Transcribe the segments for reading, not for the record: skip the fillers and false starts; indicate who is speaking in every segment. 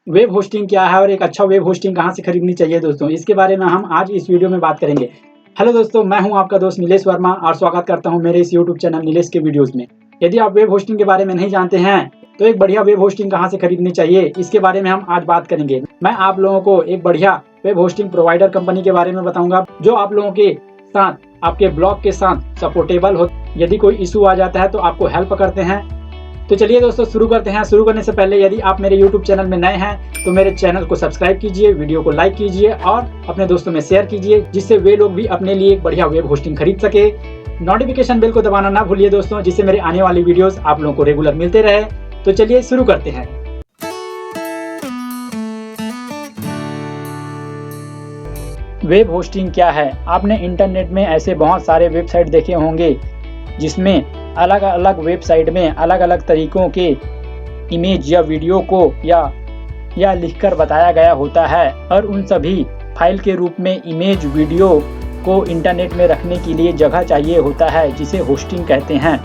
Speaker 1: Web hosting क्या है और एक अच्छा वेब होस्टिंग कहाँ से खरीदनी चाहिए दोस्तों, इसके बारे में हम आज इस वीडियो में बात करेंगे। हेलो दोस्तों, मैं हूं आपका दोस्त नीलेश वर्मा और स्वागत करता हूं मेरे इस यूट्यूब चैनल नीलेश के वीडियोस में। यदि आप वेब होस्टिंग के बारे में नहीं जानते हैं तो एक बढ़िया वेब होस्टिंग कहाँ से खरीदनी चाहिए, इसके बारे में हम आज बात करेंगे। मैं आप लोगों को एक बढ़िया वेब होस्टिंग प्रोवाइडर कंपनी के बारे में बताऊंगा जो आप लोगों के साथ, आपके ब्लॉग के साथ सपोर्टेबल हो। यदि कोई इशू आ जाता है तो आपको हेल्प करते हैं। तो चलिए दोस्तों शुरू करते हैं। शुरू करने से पहले यदि आप मेरे YouTube चैनल में नए हैं तो मेरे चैनल को सब्सक्राइब कीजिए, वीडियो को लाइक कीजिए और अपने दोस्तों में शेयर कीजिए, जिससे वे लोग भी अपने लिए एक बढ़िया वेब होस्टिंग खरीद सके। नोटिफिकेशन बेल को दबाना ना भूलिए दोस्तों, जिससे मेरे आने वाली वीडियोस आप लोगों को रेगुलर मिलते रहे। तो चलिए शुरू करते हैं। वेब होस्टिंग क्या है? आपने इंटरनेट में ऐसे बहुत सारे वेबसाइट देखे होंगे जिसमें अलग अलग वेबसाइट में अलग अलग तरीकों के इमेज या वीडियो को या लिखकर बताया गया होता है और उन सभी फाइल के रूप में इमेज वीडियो को इंटरनेट में रखने के लिए जगह चाहिए होता है, जिसे होस्टिंग कहते हैं।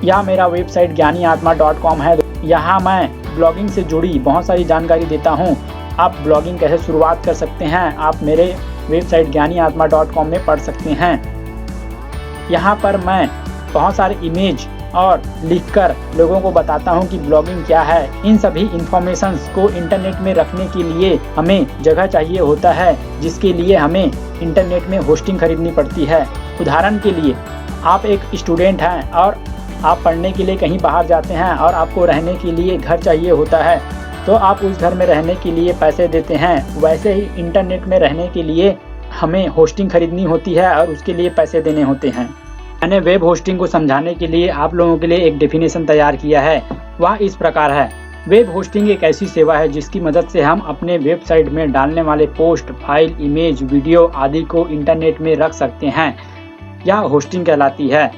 Speaker 1: यह मेरा वेबसाइट ज्ञानीआत्मा.com है। यहाँ मैं ब्लॉगिंग से जुड़ी बहुत सारी जानकारी देता हूँ। आप ब्लॉगिंग कैसे शुरुआत कर सकते हैं आप मेरे वेबसाइट ज्ञानीआत्मा.com में पढ़ सकते हैं। यहाँ पर मैं बहुत सारे इमेज और लिखकर लोगों को बताता हूँ कि ब्लॉगिंग क्या है। इन सभी इंफॉर्मेशंस को इंटरनेट में रखने के लिए हमें जगह चाहिए होता है, जिसके लिए हमें इंटरनेट में होस्टिंग खरीदनी पड़ती है। उदाहरण के लिए, आप एक स्टूडेंट हैं और आप पढ़ने के लिए कहीं बाहर जाते हैं और आपको रहने के लिए घर चाहिए होता है, तो आप उस घर में रहने के लिए पैसे देते हैं। वैसे ही इंटरनेट में रहने के लिए हमें होस्टिंग खरीदनी होती है और उसके लिए पैसे देने होते हैं। मैंने वेब होस्टिंग को समझाने के लिए आप लोगों के लिए एक डेफिनेशन तैयार किया है। वह इस प्रकार है: वेब होस्टिंग एक ऐसी सेवा है जिसकी मदद से हम अपने वेबसाइट में डालने वाले पोस्ट, फाइल, इमेज, वीडियो आदि को इंटरनेट में रख सकते हैं। यह होस्टिंग कहलाती है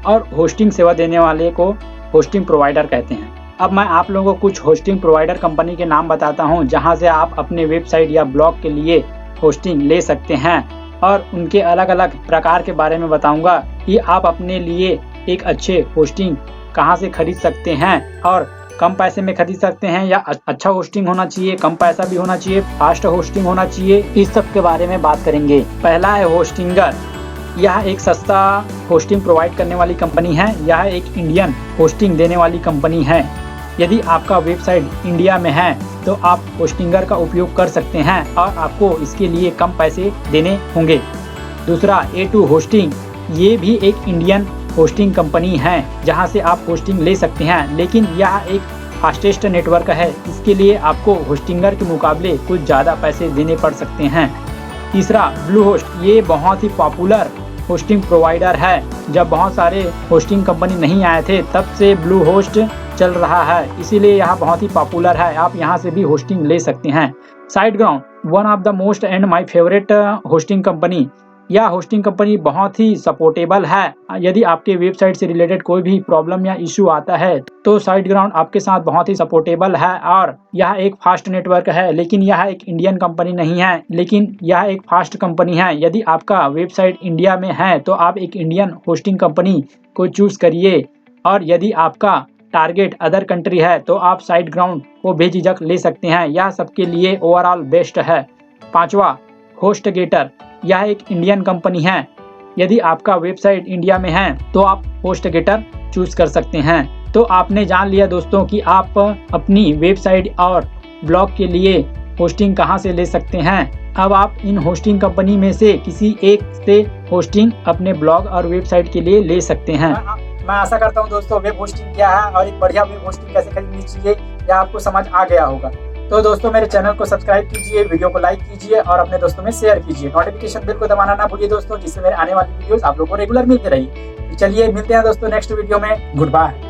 Speaker 1: और होस्टिंग सेवा देने वाले को होस्टिंग प्रोवाइडर कहते हैं। अब मैं आप लोगों को कुछ होस्टिंग प्रोवाइडर कंपनी के नाम बताता हूँ जहाँ से आप अपने वेबसाइट या ब्लॉग के लिए होस्टिंग ले सकते हैं, और उनके अलग अलग प्रकार के बारे में बताऊंगा कि आप अपने लिए एक अच्छे होस्टिंग कहां से खरीद सकते हैं और कम पैसे में खरीद सकते हैं, या अच्छा होस्टिंग होना चाहिए, कम पैसा भी होना चाहिए, फास्ट होस्टिंग होना चाहिए। इस सब के बारे में बात करेंगे। पहला है होस्टिंगर। यह एक सस्ता होस्टिंग प्रोवाइड करने वाली कंपनी है। यह एक इंडियन होस्टिंग देने वाली कंपनी है। यदि आपका वेबसाइट इंडिया में है तो आप होस्टिंगर का उपयोग कर सकते हैं और आपको इसके लिए कम पैसे देने होंगे। दूसरा, A2 होस्टिंग। ये भी एक इंडियन होस्टिंग कंपनी है जहां से आप होस्टिंग ले सकते हैं, लेकिन यह एक फास्टेस्ट नेटवर्क है। इसके लिए आपको होस्टिंगर के मुकाबले कुछ ज़्यादा पैसे देने पड़ सकते हैं। तीसरा, ब्लूहोस्ट। ये बहुत ही पॉपुलर होस्टिंग प्रोवाइडर है। जब बहुत सारे होस्टिंग कंपनी नहीं आए थे तब से ब्लूहोस्ट चल रहा है, इसीलिए यह बहुत ही पॉपुलर है। आप यहां से भी होस्टिंग ले सकते हैं। SiteGround, one of the most and my favourite hosting company. यह होस्टिंग कंपनी बहुत ही सपोर्टेबल है। यदि आपके वेबसाइट से रिलेटेड कोई भी प्रॉब्लम या इशू आता है तो साइटग्राउंड आपके साथ बहुत ही सपोर्टेबल है। और यह एक फास्ट नेटवर्क है, लेकिन यह एक इंडियन कंपनी नहीं है, लेकिन यह एक फास्ट कंपनी है। यदि आपका वेबसाइट इंडिया में है तो आप एक इंडियन होस्टिंग कंपनी को चूज करिए, और यदि आपका टारगेट अदर कंट्री है तो आप साइटग्राउंड को बेझिझक ले सकते हैं। यह सबके लिए ओवरऑल बेस्ट है। पांचवा, होस्टगेटर। यह एक इंडियन कंपनी है। यदि आपका वेबसाइट इंडिया में है तो आप होस्टगेटर चूज कर सकते हैं। तो आपने जान लिया दोस्तों कि आप अपनी वेबसाइट और ब्लॉग के लिए होस्टिंग कहां से ले सकते हैं। अब आप इन होस्टिंग कंपनी में से किसी एक से होस्टिंग अपने ब्लॉग और वेबसाइट के लिए ले सकते हैं। मैं आशा करता हूं दोस्तों वेब होस्टिंग क्या है और एक बढ़िया वेब होस्टिंग कैसे खरीदनी चाहिए यह आपको समझ आ गया होगा। तो दोस्तों मेरे चैनल को सब्सक्राइब कीजिए, वीडियो को लाइक कीजिए और अपने दोस्तों में शेयर कीजिए। नोटिफिकेशन बेल को दबाना ना भूलिए दोस्तों, जिससे मेरे आने वाली वीडियोस आप लोगों को रेगुलर मिलती रही। चलिए मिलते हैं दोस्तों नेक्स्ट वीडियो में। Good bye.